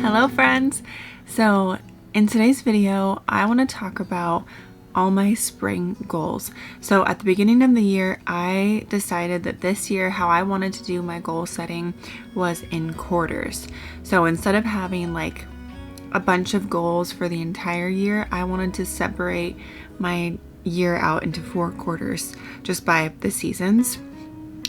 Hello friends! So in today's video, I want to talk about all my spring goals. So at the beginning of the year, I decided that this year how I wanted to do my goal setting was in quarters. So instead of having like a bunch of goals for the entire year, I wanted to separate my year out into 4 quarters just by the seasons.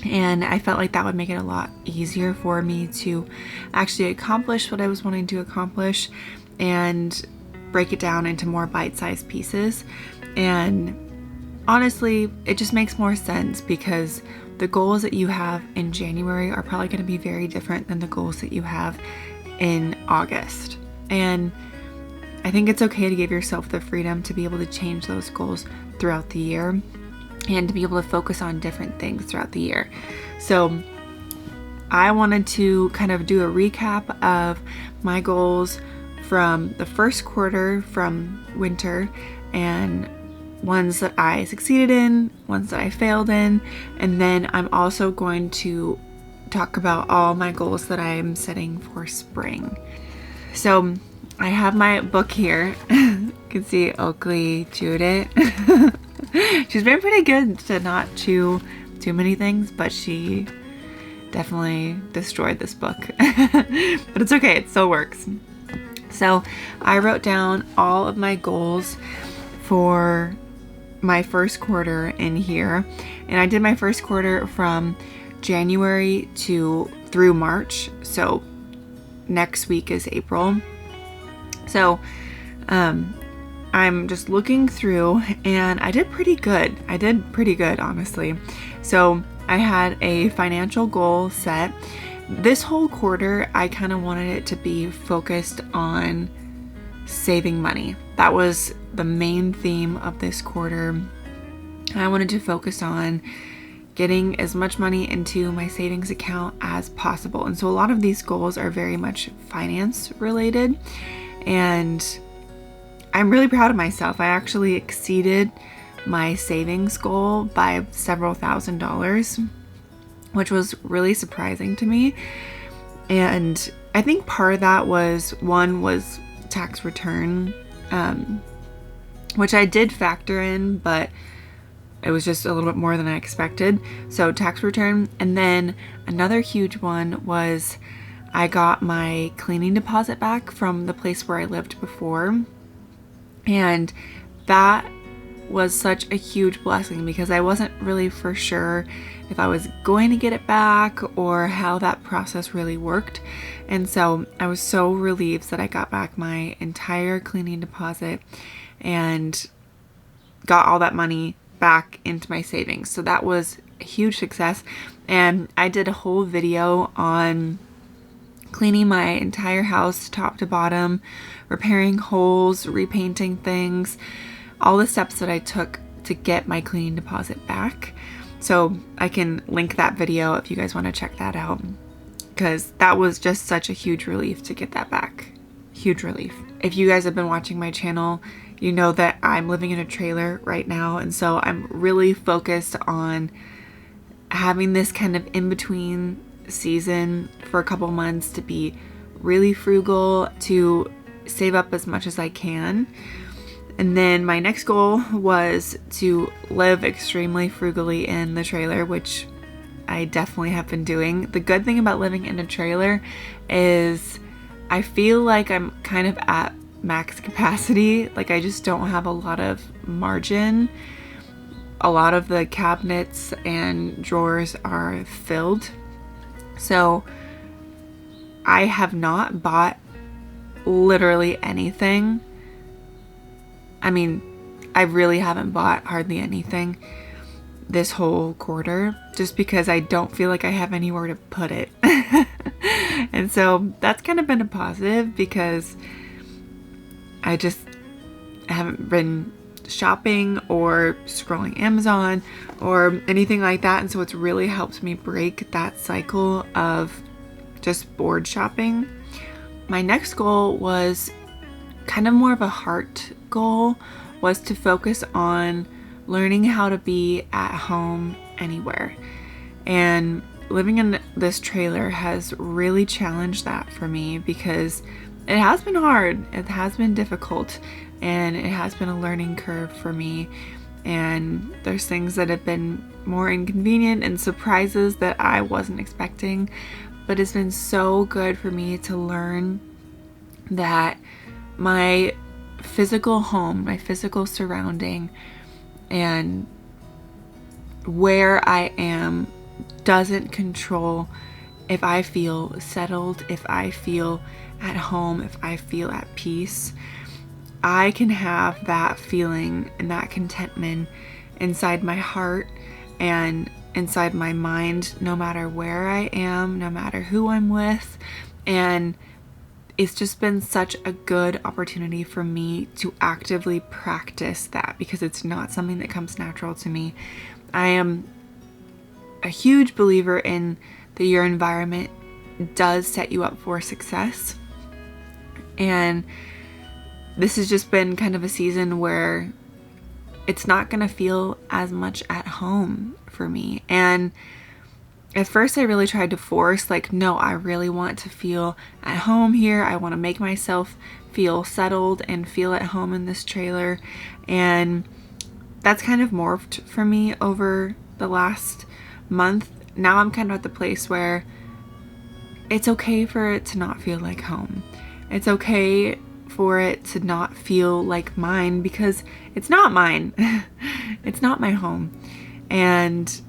And I felt like that would make it a lot easier for me to actually accomplish what I was wanting to accomplish and break it down into more bite-sized pieces. And honestly, it just makes more sense because the goals that you have in January are probably going to be very different than the goals that you have in August. And I think it's okay to give yourself the freedom to be able to change those goals throughout the year and to be able to focus on different things throughout the year. So I wanted to kind of do a recap of my goals from the first quarter from winter, and ones that I succeeded in, ones that I failed in, and then I'm also going to talk about all my goals that I'm setting for spring. So I have my book here. You can see Oakley chewed it. She's been pretty good to not chew too many things, but she definitely destroyed this book. But it's okay, it still works. So I wrote down all of my goals for my first quarter in here, and I did my first quarter from January through March. So next week is April. So I'm just looking through, and I did pretty good. Honestly. So I had a financial goal set. This whole quarter, I kind of wanted it to be focused on saving money. That was the main theme of this quarter. I wanted to focus on getting as much money into my savings account as possible. And so a lot of these goals are very much finance related, and I'm really proud of myself. I actually exceeded my savings goal by several $1,000s, which was really surprising to me. And I think part of that was tax return, which I did factor in, but it was just a little bit more than I expected. So tax return. And then another huge one was I got my cleaning deposit back from the place where I lived before. And that was such a huge blessing because I wasn't really for sure if I was going to get it back or how that process really worked. And so I was so relieved that I got back my entire cleaning deposit and got all that money back into my savings. So that was a huge success. And I did a whole video on cleaning my entire house top to bottom, repairing holes, repainting things, all the steps that I took to get my cleaning deposit back. So I can link that video if you guys want to check that out, because that was just such a huge relief to get that back. Huge relief. If you guys have been watching my channel, you know that I'm living in a trailer right now, and so I'm really focused on having this kind of in-between season for a couple months to be really frugal, to save up as much as I can. And then my next goal was to live extremely frugally in the trailer, which I definitely have been doing. The good thing about living in a trailer is I feel like I'm kind of at max capacity. Like I just don't have a lot of margin. A lot of the cabinets and drawers are filled. So I have not bought literally anything. I mean, I really haven't bought hardly anything this whole quarter just because I don't feel like I have anywhere to put it. And so that's kind of been a positive because I haven't been shopping or scrolling Amazon or anything like that. And so it's really helped me break that cycle of just bored shopping. My next goal was kind of more of a heart goal, was to focus on learning how to be at home anywhere. And living in this trailer has really challenged that for me because it has been hard. It has been difficult, and it has been a learning curve for me. And there's things that have been more inconvenient and surprises that I wasn't expecting. But it's been so good for me to learn that my physical home, my physical surrounding, and where I am doesn't control if I feel settled, if I feel at home, if I feel at peace. I can have that feeling and that contentment inside my heart and inside my mind, no matter where I am, no matter who I'm with. And it's just been such a good opportunity for me to actively practice that, because it's not something that comes natural to me. I am a huge believer in that your environment does set you up for success. And this has just been kind of a season where it's not going to feel as much at home for me. And at first I really tried to force, like, no, I really want to feel at home here. I want to make myself feel settled and feel at home in this trailer. And that's kind of morphed for me over the last month. Now I'm kind of at the place where it's okay for it to not feel like home. It's okay for it to not feel like mine, because it's not mine. It's not my home. And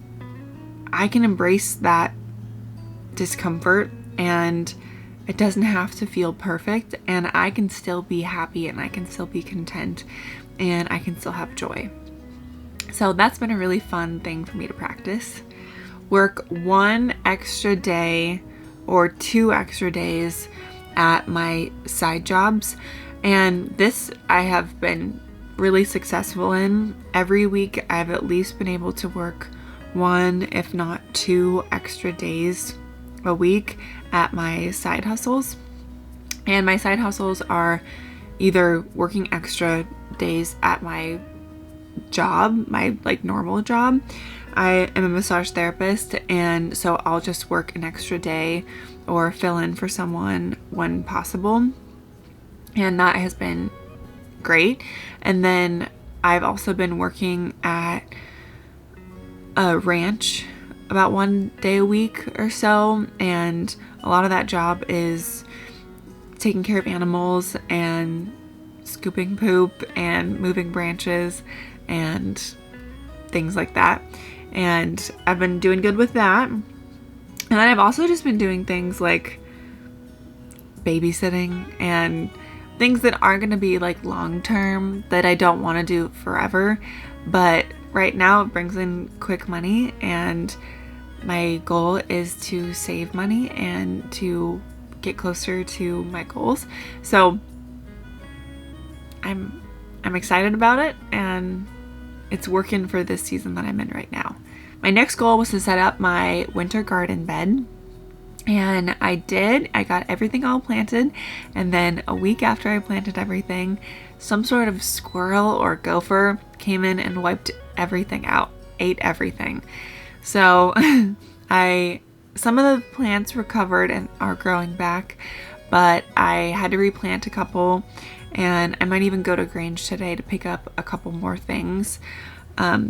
I can embrace that discomfort, and it doesn't have to feel perfect, and I can still be happy, and I can still be content, and I can still have joy. So that's been a really fun thing for me to practice. Work 1 extra day or 2 extra days at my side jobs, and this I have been really successful in. Every week I've at least been able to work 1, if not 2 extra days a week at my side hustles. And my side hustles are either working extra days at my job, my normal job. I am a massage therapist, and so I'll just work an extra day or fill in for someone when possible. And that has been great. And then I've also been working at a ranch about 1 day a week or so, and a lot of that job is taking care of animals and scooping poop and moving branches and things like that. And I've been doing good with that. And then I've also just been doing things like babysitting and things that aren't going to be long term, that I don't want to do forever, but right now it brings in quick money, and my goal is to save money and to get closer to my goals. So I'm excited about it, and it's working for this season that I'm in right now. My next goal was to set up my winter garden bed. And I did. I got everything all planted, and then a week after I planted everything, some sort of squirrel or gopher came in and wiped everything out, ate everything. So some of the plants recovered and are growing back, but I had to replant a couple, and I might even go to Grange today to pick up a couple more things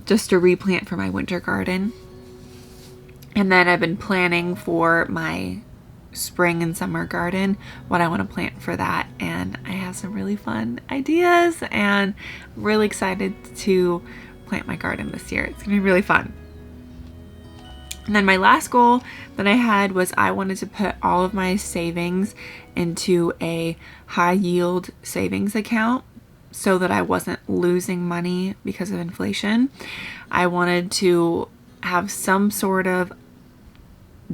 just to replant for my winter garden. And then I've been planning for my spring and summer garden, what I want to plant for that. And I have some really fun ideas, and I'm really excited to plant my garden this year. It's going to be really fun. And then my last goal that I had was I wanted to put all of my savings into a high yield savings account so that I wasn't losing money because of inflation. I wanted to have some sort of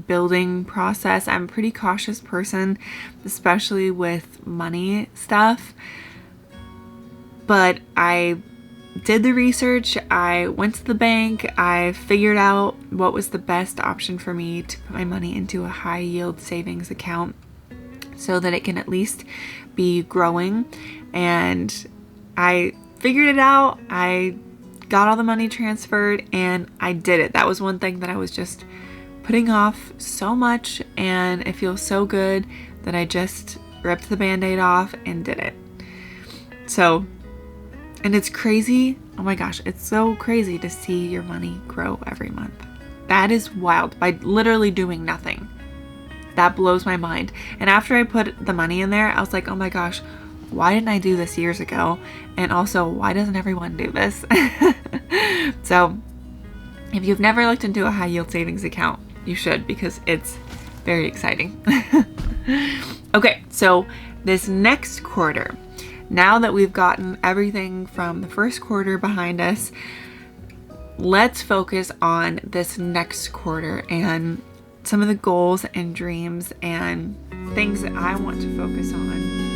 building process. I'm a pretty cautious person, especially with money stuff. But I did the research, I went to the bank, I figured out what was the best option for me to put my money into a high yield savings account so that it can at least be growing. And I figured it out. I got all the money transferred, and I did it. That was one thing that I was just putting off so much, and it feels so good that I just ripped the Band-Aid off and did it. So, and it's crazy. Oh my gosh, it's so crazy to see your money grow every month. That is wild, by literally doing nothing. That blows my mind. And after I put the money in there, I was like, oh my gosh, why didn't I do this years ago? And also, why doesn't everyone do this? So if you've never looked into a high yield savings account, you should, because it's very exciting. Okay, so this next quarter, now that we've gotten everything from the first quarter behind us, let's focus on this next quarter and some of the goals and dreams and things that I want to focus on